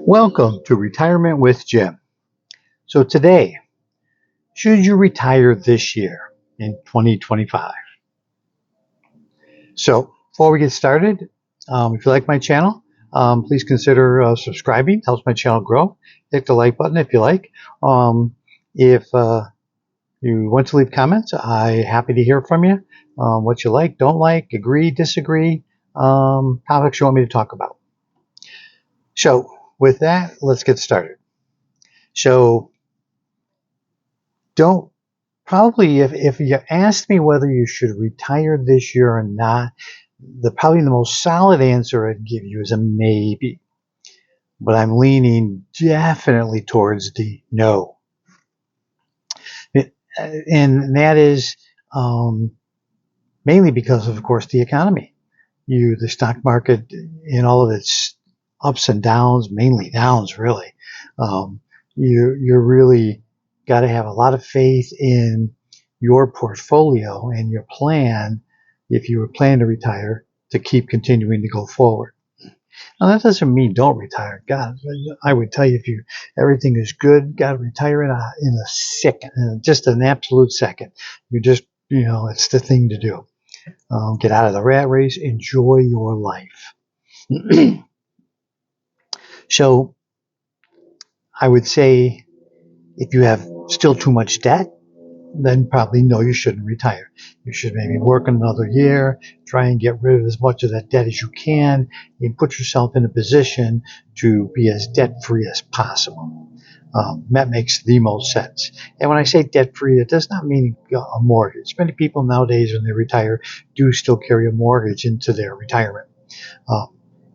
Welcome to Retirement with Jim. So today, should you retire this year in 2025? So before we get started, if you like my channel, please consider subscribing. Helps my channel grow. Hit the like button if you like. If you want to leave comments, I'm happy to hear from you. What you like, don't like, agree, disagree, topics you want me to talk about. So with that, let's get started. So don't probably if you asked me whether you should retire this year or not, probably the most solid answer I'd give you is a maybe. But I'm leaning definitely towards the no. And that is mainly because of course, the economy. The stock market in all of its ups and downs, mainly downs, really. You're really got to have a lot of faith in your portfolio and your plan if you were planning to retire to keep continuing to go forward. Now that doesn't mean don't retire. God, I would tell you if everything is good, got to retire in a second, just an absolute second. You just it's the thing to do. Get out of the rat race. Enjoy your life. So I would say if you have still too much debt, then probably no, you shouldn't retire. You should maybe work another year, try and get rid of as much of that debt as you can, and put yourself in a position to be as debt-free as possible. That makes the most sense. And when I say debt-free, it does not mean a mortgage. Many people nowadays, when they retire, do still carry a mortgage into their retirement.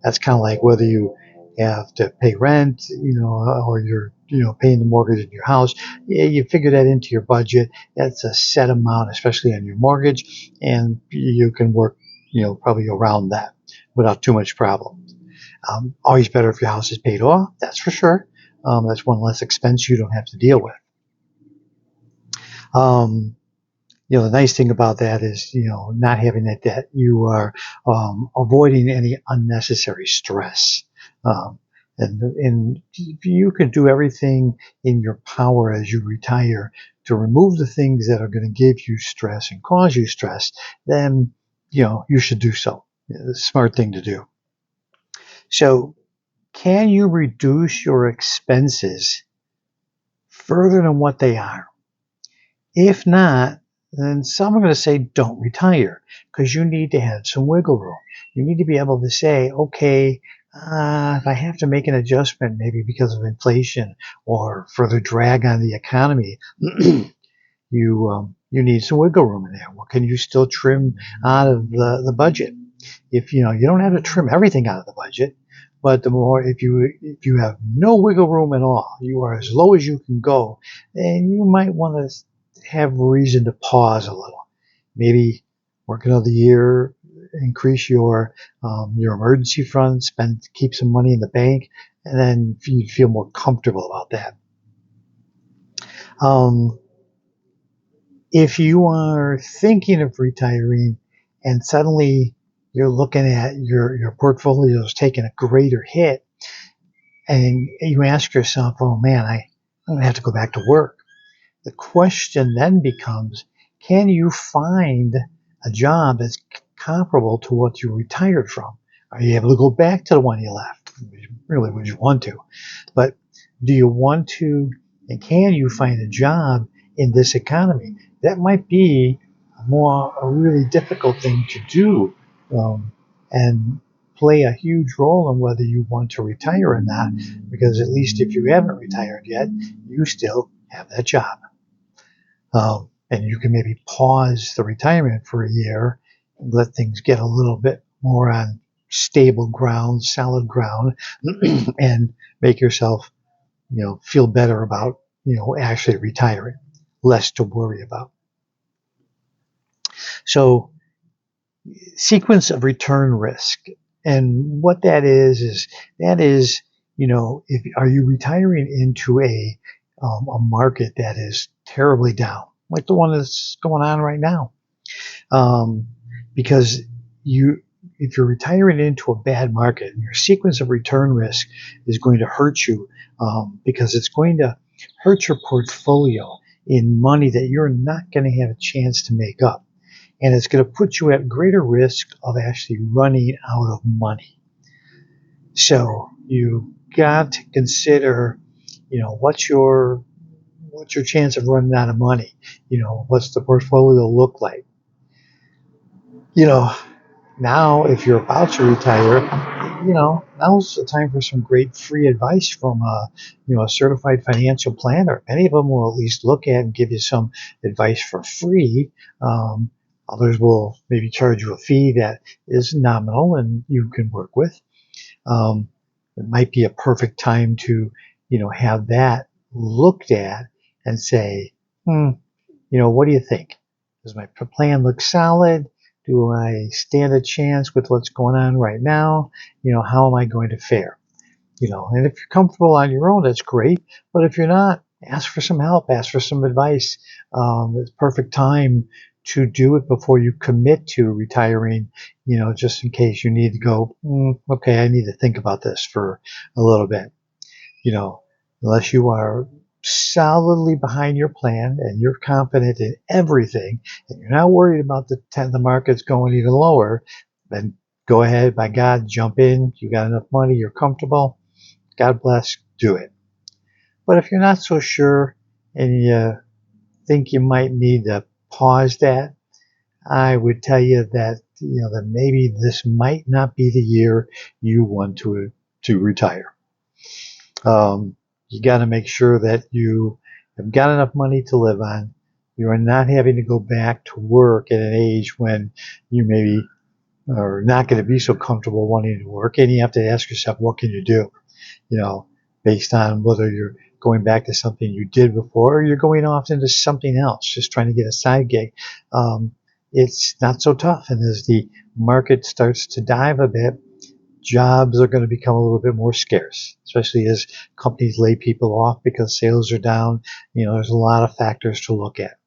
That's kind of like whether you have to pay rent, or you're, paying the mortgage in your house. Yeah, you figure that into your budget. That's a set amount, especially on your mortgage, and you can work, probably around that without too much problem. Always better if your house is paid off, that's for sure. That's one less expense you don't have to deal with. The nice thing about that is, not having that debt, you are avoiding any unnecessary stress. And if you can do everything in your power as you retire to remove the things that are going to give you stress and cause you stress, then, you should do so. It's a smart thing to do. So can you reduce your expenses further than what they are? If not, then some are going to say don't retire because you need to have some wiggle room. You need to be able to say, okay, if I have to make an adjustment, maybe because of inflation or further drag on the economy, you need some wiggle room in there. What can you still trim out of the budget? If you don't have to trim everything out of the budget, but the more if you have no wiggle room at all, you are as low as you can go, then you might want to have reason to pause a little. Maybe work another year, increase your emergency fund, keep some money in the bank, and then you'd feel more comfortable about that. If you are thinking of retiring and suddenly you're looking at your portfolio is taking a greater hit, and you ask yourself, oh man, I'm going to have to go back to work. The question then becomes, can you find a job that's comparable to what you retired from? Are you able to go back to the one you left? Really, would you want to? But do you want to, and can you find a job in this economy? That might be a really difficult thing to do, and play a huge role in whether you want to retire or not, because at least if you haven't retired yet, you still have that job. And you can maybe pause the retirement for a year and let things get a little bit more on stable ground, solid ground, and make yourself, feel better about, actually retiring, less to worry about. So sequence of return risk. And what that is, are you retiring into a market that is terribly down, like the one that's going on right now? Because if you're retiring into a bad market, your sequence of return risk is going to hurt you because it's going to hurt your portfolio in money that you're not going to have a chance to make up. And it's going to put you at greater risk of actually running out of money. So you got to consider, what's your chance of running out of money? What's the portfolio look like? Now if you're about to retire, now's the time for some great free advice from a certified financial planner. Many of them will at least look at and give you some advice for free. Others will maybe charge you a fee that is nominal and you can work with. It might be a perfect time to, have that looked at and say, what do you think? Does my plan look solid? Do I stand a chance with what's going on right now? How am I going to fare? And if you're comfortable on your own, that's great. But if you're not, ask for some help, ask for some advice. It's perfect time to do it before you commit to retiring, just in case you need to go, okay, I need to think about this for a little bit. Unless you are solidly behind your plan and you're confident in everything and you're not worried about the market's going even lower, then go ahead, by God, jump in. You got enough money, you're comfortable. God bless, do it. But if you're not so sure and you think you might need to pause that, I would tell you that that maybe this might not be the year you want to retire. You got to make sure that you have got enough money to live on. You are not having to go back to work at an age when you maybe are not going to be so comfortable wanting to work, and you have to ask yourself, what can you do? Based on whether you're going back to something you did before or you're going off into something else, just trying to get a side gig. It's not so tough. And as the market starts to dive a bit, jobs are going to become a little bit more scarce, especially as companies lay people off because sales are down. There's a lot of factors to look at.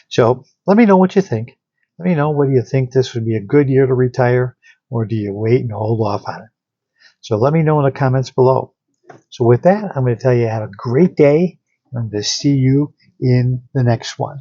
So let me know what you think. Let me know whether you think this would be a good year to retire or do you wait and hold off on it. So let me know in the comments below. So with that, I'm going to tell you have a great day. I'm going to see you in the next one.